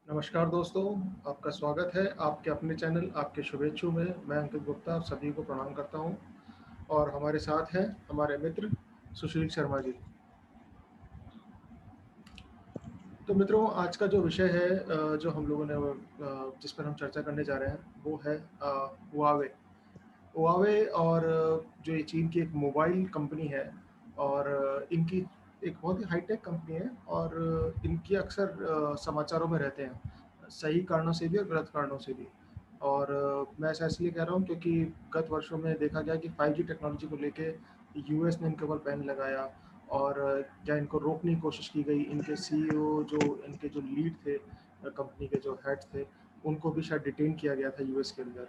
नमस्कार दोस्तों, आपका स्वागत है आपके अपने चैनल आपके शुभेच्छु में। मैं अंकित गुप्ता आप सभी को प्रणाम करता हूं और हमारे साथ हैं हमारे मित्र सुशील शर्मा जी। तो मित्रों, आज का जो विषय है जो हम लोगों ने जिस पर हम चर्चा करने जा रहे हैं वो है हुआवे। हुआवे और जो ये चीन की एक मोबाइल कंपनी है और इनकी एक बहुत ही हाईटेक कंपनी है और इनकी अक्सर समाचारों में रहते हैं, सही कारणों से भी और गलत कारणों से भी। और मैं ऐसा इसलिए कह रहा हूँ क्योंकि गत वर्षों में देखा गया कि 5G टेक्नोलॉजी को लेके यूएस ने इनके ऊपर बैन लगाया और या इनको रोकने की कोशिश की गई। इनके सीईओ जो इनके जो लीड थे, कंपनी के जो हेड थे, उनको भी शायद डिटेन किया गया था यूएस के अंदर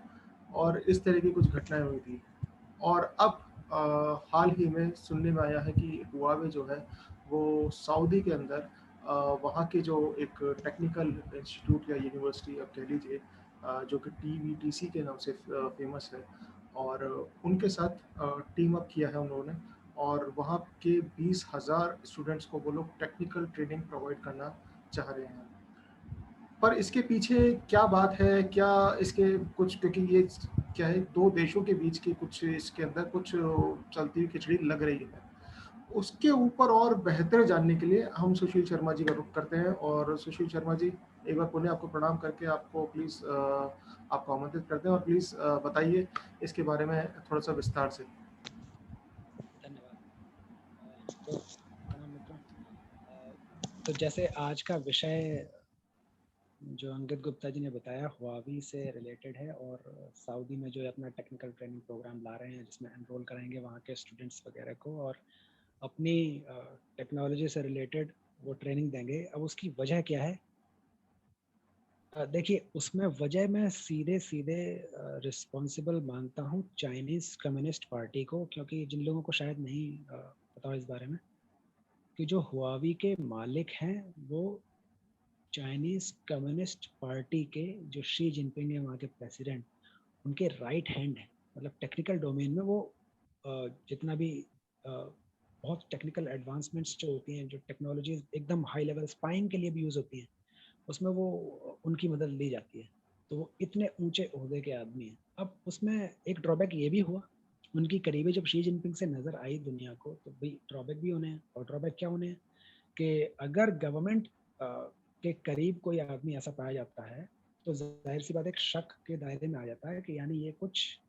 और इस तरह की कुछ घटनाएं हुई थी। और अब हाल ही में सुनने में आया है कि हुआवे जो है वो सऊदी के अंदर वहाँ के जो एक टेक्निकल इंस्टीट्यूट या यूनिवर्सिटी आप कह लीजिए, जो कि टीवीटीसी के नाम से फेमस है, और उनके साथ टीम अप किया है उन्होंने और वहाँ के 20,000 स्टूडेंट्स को वो लोग टेक्निकल ट्रेनिंग प्रोवाइड करना चाह रहे हैं। पर इसके पीछे क्या बात है, क्या इसके कुछ, क्योंकि ये क्या है, दो देशों के बीच की कुछ इसके अंदर कुछ चलती हुई खिचड़ी लग रही है। उसके ऊपर और बेहतर जानने के लिए हम सुशील शर्मा जी का रुख करते हैं। और सुशील शर्मा जी, एक बार पुनः आपको प्रणाम करके आपको प्लीज़ आपको आमंत्रित करते हैं और प्लीज़ बताइए इसके बारे में थोड़ा सा विस्तार से। धन्यवाद। तो प्रणाम मित्रों। तो जैसे आज का विषय जो अंकित गुप्ता जी ने बताया हुआवी से रिलेटेड है और सऊदी में जो है अपना टेक्निकल ट्रेनिंग प्रोग्राम ला रहे हैं जिसमें एनरोल कराएंगे वहाँ के स्टूडेंट्स वगैरह को और अपनी टेक्नोलॉजी से रिलेटेड वो ट्रेनिंग देंगे। अब उसकी वजह क्या है? देखिए, उसमें वजह मैं सीधे सीधे रिस्पॉन्सिबल मानता हूँ चाइनीज़ कम्युनिस्ट पार्टी को, क्योंकि जिन लोगों को शायद नहीं पता हो इस बारे में कि जो हुआवी के मालिक हैं वो चाइनीज कम्युनिस्ट पार्टी के जो शी जिनपिंग है वहाँ के प्रेसिडेंट, उनके राइट हैंड है। मतलब टेक्निकल डोमेन में वो जितना भी बहुत टेक्निकल एडवांसमेंट्स जो होती हैं, जो टेक्नोलॉजीज एकदम हाई लेवल स्पाइंग के लिए भी यूज़ होती हैं, उसमें वो उनकी मदद ली जाती है। तो वो इतने ऊंचे ओहदे के आदमी हैं। अब उसमें एक ड्रॉबैक ये भी हुआ, उनकी करीबी जब शी जिनपिंग से नज़र आई दुनिया को, तो भाई ड्रॉबैक भी होने हैं। और ड्रॉबैक क्या होने हैं कि अगर गवर्नमेंट के करीब कोई आदमी ऐसा पाया जाता है तो जाहिर सी बात एक शक के दायरे में आ जाता है कि यानी ये कुछ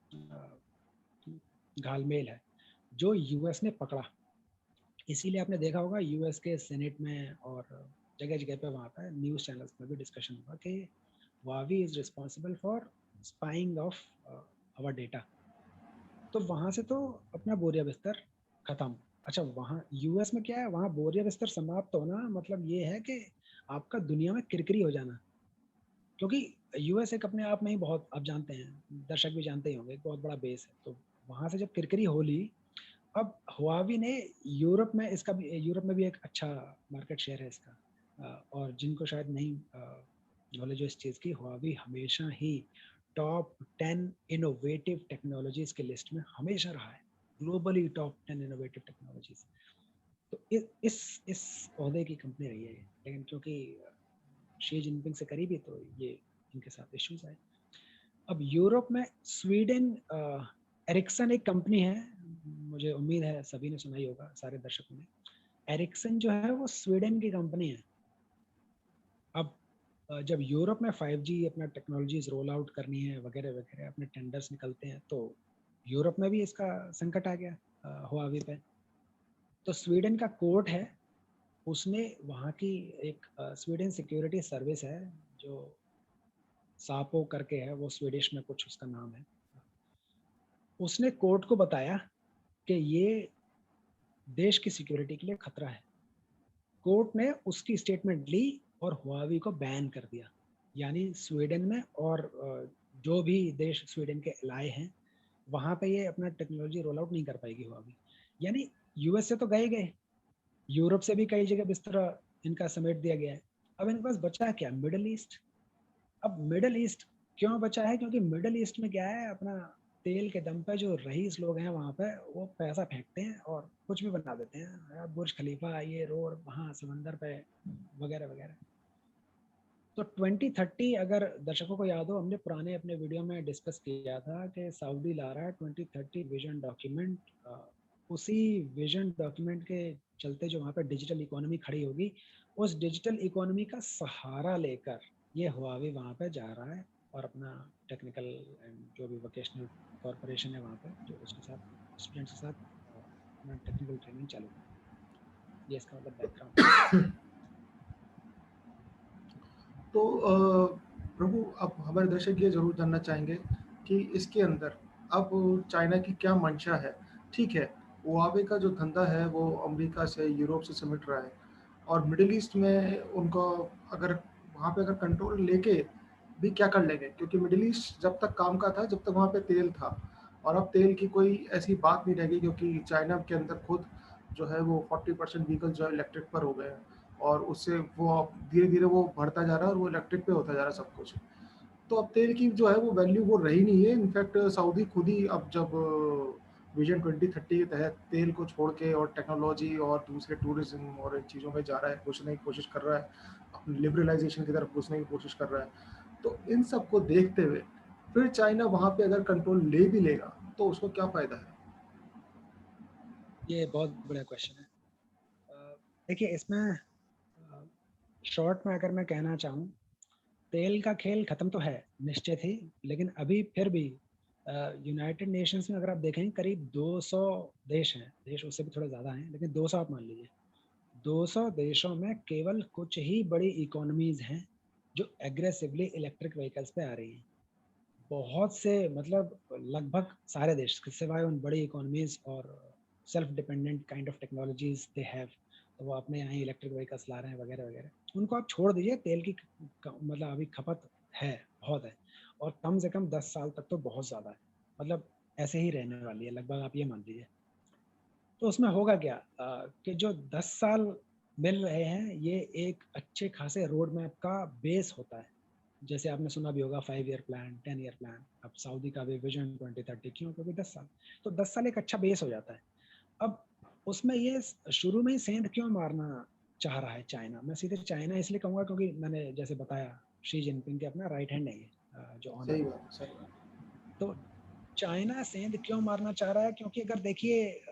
घालमेल है जो यूएस ने पकड़ा। इसीलिए आपने देखा होगा यूएस के सेनेट में और जगह जगह पे वहाँ पर न्यूज़ चैनल्स में भी डिस्कशन हुआ कि Huawei is responsible for spying of our data. तो वहाँ से तो अपना बोरिया बिस्तर खत्म। अच्छा, वहाँ यूएस में क्या है, वहाँ बोरिया बिस्तर समाप्त होना मतलब ये है कि आपका दुनिया में किरकिरी हो जाना। क्योंकि यूएस एक अपने आप में ही बहुत, आप जानते हैं, दर्शक भी जानते ही होंगे, एक बहुत बड़ा बेस है। तो वहाँ से जब किरकिरी हो ली, अब हुआवी ने यूरोप में इसका भी, यूरोप में भी एक अच्छा मार्केट शेयर है इसका। और जिनको शायद नहीं नॉलेज हो इस चीज़ की, हुआवी हमेशा ही टॉप 10 इनोवेटिव टेक्नोलॉजीज के लिस्ट में हमेशा रहा है। Globally top 10 innovative technologies. तो इस ओहदे की कंपनी रही है ये। लेकिन क्योंकि शी जिनपिंग से करीबी, तो ये इनके साथ इश्यूज आए। अब यूरोप में स्वीडन, एरिक्सन एक कंपनी है, मुझे उम्मीद है सभी ने सुना ही होगा, सारे दर्शकों ने। एरिक्सन जो है वो स्वीडन की कंपनी है। अब जब यूरोप में 5G अपना टेक्नोलॉजीज रोल आउट करनी है वगैरह वगैरह, अपने टेंडर्स निकलते हैं, तो यूरोप में भी इसका संकट आ गया हुआवी पे। तो स्वीडन का कोर्ट है, उसने वहाँ की एक स्वीडन सिक्योरिटी सर्विस है जो सापो करके है, वो स्वीडिश में कुछ उसका नाम है। उसने कोर्ट को बताया कि ये देश की सिक्योरिटी के लिए खतरा है। कोर्ट ने उसकी स्टेटमेंट ली और हुआवी को बैन कर दिया। यानी स्वीडन में और जो भी देश स्वीडन के एलाय हैं, वहाँ पे ये अपना टेक्नोलॉजी रोल आउट नहीं कर पाएगी हुआवी। यानी यूएस से तो गए, यूरोप से भी कई जगह बिस्तरा इनका समेट दिया गया है। अब इनके पास बचा क्या? Middle east. अब मिडल ईस्ट क्यों बचा है? क्योंकि मिडल ईस्ट में क्या है, अपना तेल के दम पे जो रईस लोग हैं वहाँ पे, वो पैसा फेंकते हैं और कुछ भी बना देते हैं, बुर्ज खलीफा, ये रोड, वहाँ समंदर पे, वगैरह वगैरह। तो 2030 अगर दर्शकों को याद हो, हमने पुराने अपने वीडियो में डिस्कस किया था कि सऊदी ला रहा है 2030 विजन डॉक्यूमेंट। उसी विजन डॉक्यूमेंट के चलते जो वहाँ पे डिजिटल इकोनॉमी खड़ी होगी, उस डिजिटल इकोनॉमी का सहारा लेकर ये हुआवी वहाँ पे जा रहा है और अपना टेक्निकल एंड जो भी वोकेशनल कॉरपोरेशन है वहाँ पे, जो उसके साथ स्टूडेंट्स के साथ अपना टेक्निकल ट्रेनिंग चालू कर। ये इसका मतलब बैकग्राउंड है। तो प्रभु, अब हमारे दर्शक ये ज़रूर जानना चाहेंगे कि इसके अंदर अब चाइना की क्या मंशा है। ठीक है, हुआवे का जो धंधा है वो अमेरिका से, यूरोप से सिमट रहा है, और मिडिल ईस्ट में उनको अगर वहाँ पे अगर कंट्रोल लेके भी क्या कर लेंगे, क्योंकि मिडिल ईस्ट जब तक काम का था, जब तक वहाँ पे तेल था, और अब तेल की कोई ऐसी बात नहीं रहेगी, क्योंकि चाइना के अंदर खुद जो है वो 40% व्हीकल जो है इलेक्ट्रिक पर हो गए हैं, और उससे वो धीरे धीरे वो बढ़ता जा रहा है और वो इलेक्ट्रिक पे होता जा रहा है सब कुछ। तो अब तेल की जो है वो वैल्यू वो रही नहीं है। इनफैक्ट सऊदी खुद ही अब जब विजन 2030 के तहत तेल को छोड़ के और टेक्नोलॉजी और दूसरे टूरिज्म और इन चीज़ों में जा रहा है, घुसने की कोशिश कर रहा है, अपनी लिबरलाइजेशन की तरफ घुसने की कोशिश कर रहा है। तो इन सब को देखते हुए फिर चाइना वहाँ पे अगर कंट्रोल ले भी लेगा तो उसको क्या फ़ायदा है? ये बहुत बड़ा क्वेश्चन है। देखिए, इसमें शॉर्ट में अगर मैं कहना चाहूँ, तेल का खेल खत्म तो है निश्चित ही, लेकिन अभी फिर भी यूनाइटेड नेशंस में अगर आप देखें करीब 200 देश हैं, देश उससे भी थोड़े ज़्यादा हैं, लेकिन 200 आप मान लीजिए। 200 देशों में केवल कुछ ही बड़ी इकोनॉमीज हैं जो एग्रेसिवली इलेक्ट्रिक व्हीकल्स पे आ रही हैं। बहुत से, मतलब लगभग सारे देश सिवाय उन बड़ी इकोनॉमीज और self dependent kind of technologies they have, तो वो अपने यहाँ इलेक्ट्रिक व्हीकल्स ला रहे हैं वगैरह वगैरह। उनको आप छोड़ दीजिए, तेल की मतलब अभी खपत है, बहुत है, और कम से कम 10 साल तक तो बहुत ज़्यादा है, मतलब ऐसे ही रहने वाली है लगभग, आप ये मान लीजिए। तो उसमें होगा क्या कि जो 10 साल मिल रहे हैं, ये एक अच्छे खासे रोड मैप का बेस होता है। जैसे आपने सुना भी होगा 5 ईयर प्लान, 10 ईयर प्लान। अब सऊदी का भी विजन 2030, क्यों? क्योंकि 10 साल, तो 10 साल एक अच्छा बेस हो जाता है। अब उसमें ये शुरू में ही सेंध क्यों मारना चाह रहा है चाइना? मैं सीधे चाइना इसलिए कहूँगा क्योंकि मैंने जैसे बताया, शी जिनपिंग के अपना राइट हैंड है ये, जो ऑनर सही है। बात, सही बात। तो चाइना सेंध क्यों मारना चाह रहा है? क्योंकि अगर देखिए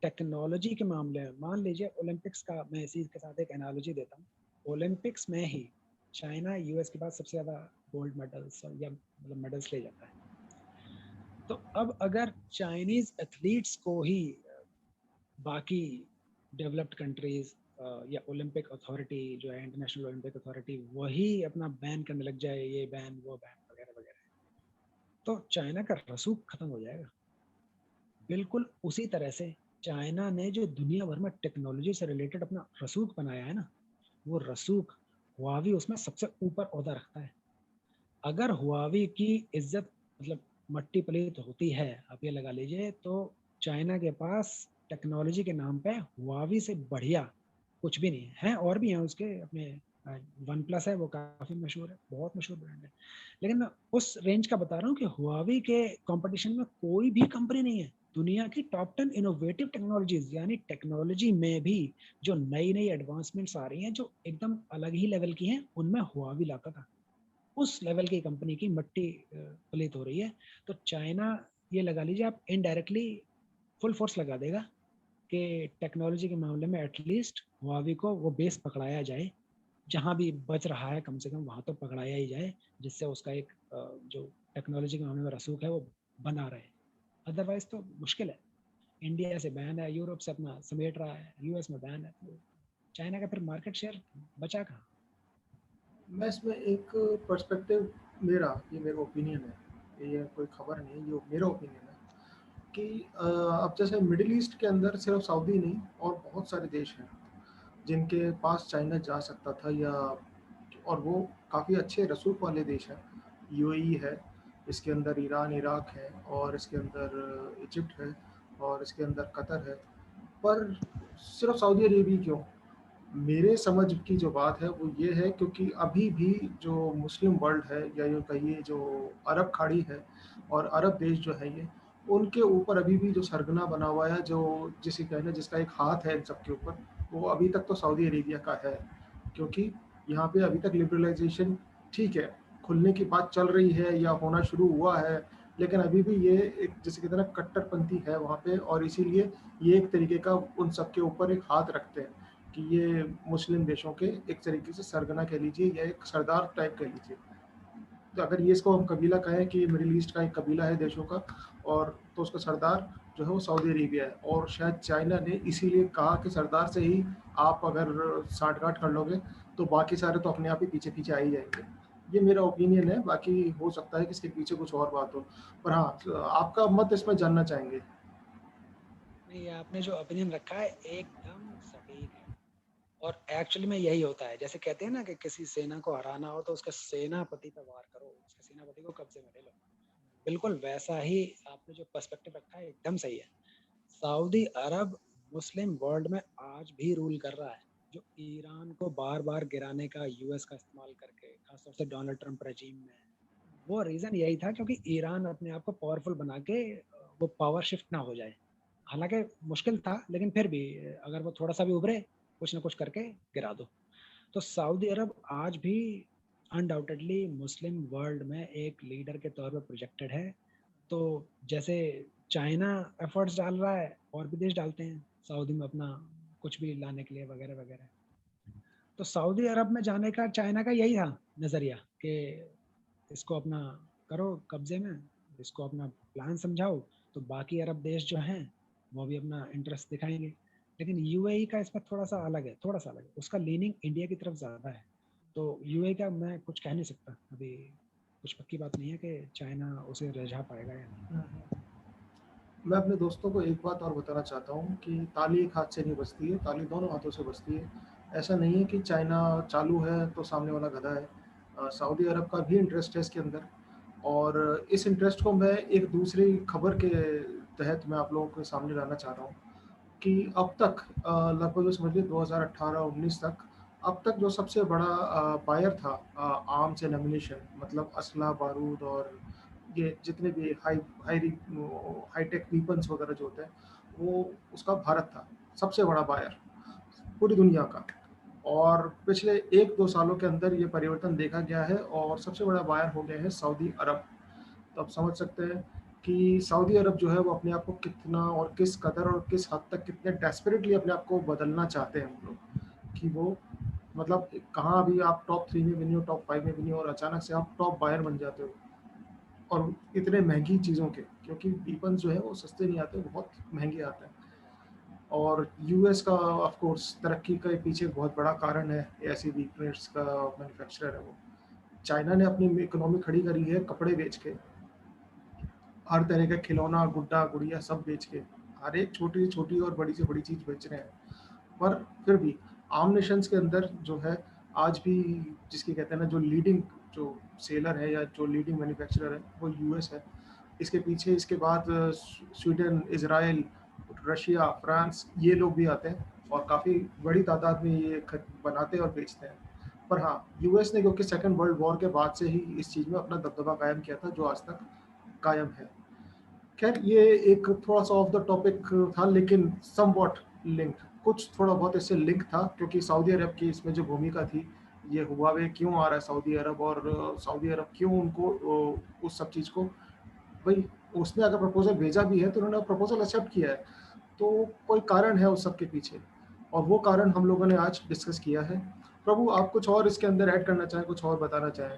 टेक्नोलॉजी के मामले में, मान लीजिए ओलंपिक्स का, मैं इसी के साथ एक एनालॉजी देता हूँ। ओलंपिक्स में ही चाइना यूएस के बाद सबसे ज़्यादा गोल्ड मेडल्स या मतलब मेडल्स ले जाता है। तो अब अगर चाइनीज एथलीट्स को ही बाकी डेवलप्ड कंट्रीज या ओलंपिक अथॉरिटी जो है, इंटरनेशनल ओलंपिक अथॉरिटी, वही अपना बैन करने लग जाए, ये बैन वो बैन वगैरह वगैरह, तो चाइना का रसूख खत्म हो जाएगा। बिल्कुल उसी तरह से चाइना ने जो दुनिया भर में टेक्नोलॉजी से रिलेटेड अपना रसूख बनाया है ना, वो रसूख हुआवी उसमें सबसे ऊपर ओहदा रखता है। अगर हुआवी की इज्जत मतलब मट्टी पलीत होती है, आप ये लगा लीजिए, तो चाइना के पास टेक्नोलॉजी के नाम पे हुआवी से बढ़िया कुछ भी नहीं है। और भी हैं उसके अपने, वन प्लस है, वो काफ़ी मशहूर है, बहुत मशहूर ब्रांड है, लेकिन मैं उस रेंज का बता रहा हूँ कि हुआवी के कंपटीशन में कोई भी कंपनी नहीं है। दुनिया की टॉप 10 इनोवेटिव टेक्नोलॉजीज, यानी टेक्नोलॉजी में भी जो नई नई एडवांसमेंट्स आ रही हैं, जो एकदम अलग ही लेवल की हैं, उनमें हुआवी लाता था। उस लेवल की कंपनी की मट्टी पलीत हो रही है। तो चाइना, ये लगा लीजिए आप, इनडायरेक्टली फुल फोर्स लगा देगा कि टेक्नोलॉजी के मामले में एटलीस्ट हुआवी को वो बेस पकड़ाया जाए, जहाँ भी बच रहा है कम से कम वहाँ तो पकड़ाया ही जाए, जिससे उसका एक जो टेक्नोलॉजी के मामले में रसूख है वो बना रहे। अदरवाइज तो मुश्किल है। इंडिया से बैन है, यूरोप से अपना समेट रहा है, यूएस में बैन है, तो चाइना का फिर मार्केट शेयर बचा कहाँ? मैं इसमें एक पर्सपेक्टिव, मेरा ये मेरा ओपिनियन है, ये कोई खबर नहीं है, ये मेरा ओपिनियन है कि अब जैसे मिडिल ईस्ट के अंदर सिर्फ सऊदी नहीं और बहुत सारे देश हैं जिनके पास चाइना जा सकता था, या और वो काफ़ी अच्छे रसूख वाले देश हैं। यूएई है, इसके अंदर ईरान, इराक है, और इसके अंदर इजिप्ट है, और इसके अंदर कतर है। पर सिर्फ सऊदी अरेबिया क्यों? मेरे समझ की जो बात है वो ये है, क्योंकि अभी भी जो मुस्लिम वर्ल्ड है, या यूँ कहिए जो अरब खाड़ी है और अरब देश जो है ये, उनके ऊपर अभी भी जो सरगना बना हुआ है, जो जिसे कहना जिसका एक हाथ है इन सब के ऊपर, वो अभी तक तो सऊदी अरेबिया का है। क्योंकि यहाँ पे अभी तक लिबरलाइजेशन ठीक है, खुलने की बात चल रही है या होना शुरू हुआ है, लेकिन अभी भी ये एक जिसे कहते हैं ना कट्टरपंथी है वहाँ पे, और इसीलिए ये एक तरीके का उन सबके ऊपर एक हाथ रखते हैं कि ये मुस्लिम देशों के एक तरीके से सरगना कह लीजिए या एक सरदार टाइप कह लीजिए। तो अगर ये इसको हम कबीला कहें कि मिडिल ईस्ट का एक कबीला है देशों का, और तो उसका सरदार जो है वो सऊदी अरेबिया है, और शायद चाइना ने इसीलिए कहा कि सरदार से ही आप अगर साठ-गांठ कर लोगे तो बाकी सारे तो अपने आप ही पीछे-पीछे आ ही जाएँगे। ये मेरा ओपिनियन है, बाकी हो सकता है कि इसके पीछे कुछ और बात हो। पर हाँ, आपका मत इसमें जानना चाहेंगे। नहीं, आपने जो ओपिनियन रखा है एकदम सटीक है, और एक्चुअली में यही होता है। जैसे कहते हैं ना कि किसी सेना को हराना हो तो उसके सेनापति पे वार करो, उसके सेनापति को कब्जे में ले लो। बिल्कुल वैसा ही आपने जो पर्सपेक्टिव रखा है एकदम सही है। सऊदी अरब मुस्लिम वर्ल्ड में आज भी रूल कर रहा है। जो ईरान को बार बार गिराने का यूएस का इस्तेमाल करके, खासतौर से डोनाल्ड ट्रंप रजीम में, वो रीजन यही था क्योंकि ईरान अपने आप को पावरफुल बना के वो पावर शिफ्ट ना हो जाए। हालांकि मुश्किल था, लेकिन फिर भी अगर वो थोड़ा सा भी उभरे, कुछ ना कुछ करके गिरा दो। तो सऊदी अरब आज भी अनडाउटेडली मुस्लिम वर्ल्ड में एक लीडर के तौर पर प्रोजेक्टेड है। तो जैसे चाइना एफर्ट्स डाल रहा है, और भी देश डालते हैं सऊदी में अपना कुछ भी लाने के लिए वगैरह वगैरह। तो सऊदी अरब में जाने का चाइना का यही था नजरिया कि इसको अपना करो कब्जे में, इसको अपना प्लान समझाओ, तो बाकी अरब देश जो हैं वो भी अपना इंटरेस्ट दिखाएंगे। लेकिन यूएई का इसमें थोड़ा सा अलग है, थोड़ा सा अलग है, उसका लीनिंग इंडिया की तरफ ज़्यादा है। तो यूएई का मैं कुछ कह नहीं सकता अभी, कुछ पक्की बात नहीं है कि चाइना उसे रिझा पाएगा या नहीं। मैं अपने दोस्तों को एक बात और बताना चाहता हूँ कि ताली एक हाथ से नहीं बजती है, ताली दोनों हाथों से बजती है। ऐसा नहीं है कि चाइना चालू है तो सामने वाला गधा है। सऊदी अरब का भी इंटरेस्ट है इसके अंदर, और इस इंटरेस्ट को मैं एक दूसरी खबर के तहत मैं आप लोगों के सामने लाना चाह रहा हूँ कि अब तक लगभग जो समझ लीजिए 2018-19 तक, अब तक जो सबसे बड़ा बायर था आर्म्स एंड एम्यूनिशन, मतलब असला बारूद और ये जितने भी हाईटेक वीपन्स वगैरह जो होते हैं, वो उसका भारत था सबसे बड़ा बायर पूरी दुनिया का। और पिछले 1-2 सालों के अंदर ये परिवर्तन देखा गया है और सबसे बड़ा बायर हो गया है सऊदी अरब। तो आप समझ सकते हैं कि सऊदी अरब जो है वो अपने आप को कितना और किस कदर और किस हद तक कितने डेस्परेटली अपने आप को बदलना चाहते हैं हम लोग, कि वो मतलब कहाँ अभी आप टॉप 3 में भी नहीं हो, टॉप 5 में भी नहीं हो, और अचानक से आप टॉप बायर बन जाते हो, और इतने महंगी चीज़ों के, क्योंकि वीपन्स जो है वो सस्ते नहीं आते, बहुत महंगे आते हैं। और यूएस का ऑफ कोर्स तरक्की के पीछे बहुत बड़ा कारण है, ऐसी वीपन्स का मैन्युफैक्चरर है वो। चाइना ने अपनी इकोनॉमी खड़ी करी है कपड़े बेच के, हर तरह का खिलौना, गुड्डा, गुड़िया सब बेच के, हर एक छोटी-छोटी और बड़ी से बड़ी चीज़ बेच रहे हैं। पर फिर भी आर्म नेशंस के अंदर जो है आज भी, जिसकी कहते हैं ना जो लीडिंग जो सेलर है या जो लीडिंग मैन्युफैक्चरर है वो यूएस है। इसके पीछे इसके बाद स्वीडन, इज़राइल, रशिया, फ्रांस ये लोग भी आते हैं, और काफ़ी बड़ी तादाद में ये बनाते हैं और बेचते हैं। पर हाँ, यूएस ने क्योंकि सेकंड वर्ल्ड वॉर के बाद से ही इस चीज़ में अपना दबदबा कायम किया था जो आज तक कायम है। खैर ये एक थोड़ा-सा ऑफ द टॉपिक था, लेकिन समव्हाट लिंक्ड, कुछ थोड़ा बहुत इससे लिंक था, क्योंकि सऊदी अरब की इसमें जो भूमिका थी, ये हुआवे क्यों आ रहा है सऊदी अरब, और सऊदी अरब क्यों उनको उस सब चीज़ को, भई उसने अगर प्रपोज़ल भेजा भी है तो उन्होंने प्रपोज़ल एक्सेप्ट किया है, तो कोई कारण है उस सब के पीछे, और वो कारण हम लोगों ने आज डिस्कस किया है। प्रभु आप कुछ और इसके अंदर ऐड करना चाहें, कुछ और बताना चाहें?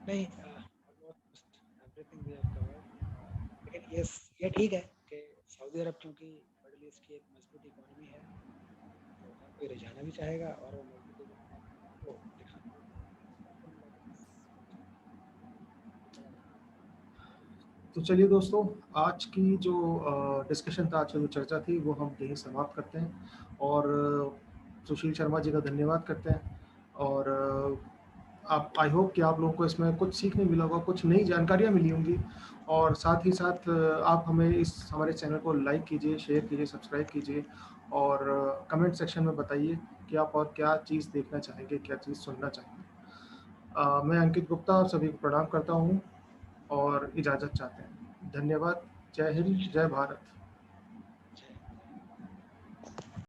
नहीं, almost everything we have covered. लेकिन ये ठीक है कि सऊदी अरब क्योंकि मिडिल ईस्ट की एक मजबूत इकोनॉमी है, तो हर कोई रिझाना भी चाहेगा और वो मजबूत इकोनॉमी अपने आप को दिखाना भी चाहेगा। तो कुल मिला के बस अच्छा लगा। तो चलिए दोस्तों, आज की जो डिस्कशन था, आज की जो चर्चा थी, वो हम यहीं समाप्त करते हैं, और सुशील शर्मा जी का धन्यवाद करते हैं, और आप आई होप कि आप लोगों को इसमें कुछ सीखने मिला होगा, कुछ नई जानकारियाँ मिली होंगी, और साथ ही साथ आप हमें इस हमारे चैनल को लाइक कीजिए, शेयर कीजिए, सब्सक्राइब कीजिए, और कमेंट सेक्शन में बताइए कि आप और क्या चीज़ देखना चाहेंगे, क्या चीज़ सुनना चाहेंगे। मैं अंकित गुप्ता आप सभी को प्रणाम करता हूँ और इजाज़त चाहते हैं। धन्यवाद। जय हिंद, जय श्री जय राम। भारत।